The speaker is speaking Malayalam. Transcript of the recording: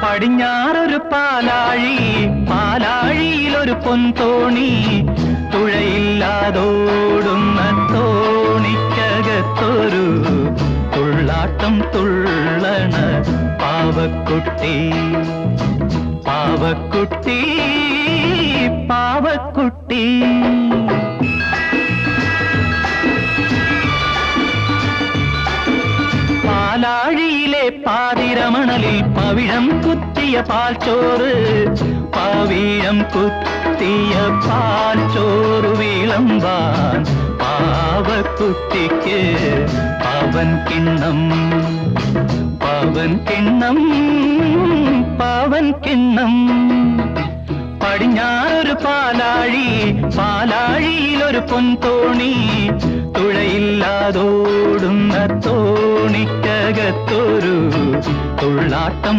പടിഞ്ഞാറൊരു പാലാഴി, പാലാഴിയിലൊരു പൊൻതോണി, തുഴയില്ലാതോടുന്ന തോണിക്കകത്തൊരു തുള്ളാട്ടം തുള്ളണ പാവക്കുട്ടി, പാവക്കുട്ടി, പാവക്കുട്ടി. പാലാഴിയിലെ പാതിരമണലിൽ പവിഴം കുത്തിയ പാൽച്ചോറ്, പവിഴം കുത്തിയ പാൽച്ചോറ് വിളമ്പാൻ പാവക്കുട്ടിക്ക് പവൻ കിണ്ണം, പവൻ കിണ്ണം, പവൻ കിണ്ണം. പടിഞ്ഞാറൊരു പാലാഴി, പാലാഴിയിലൊരു പൊൻതോണി, തുഴയില്ലാതോടുന്ന തോണിക്കകത്തൊരു തുള്ളാട്ടം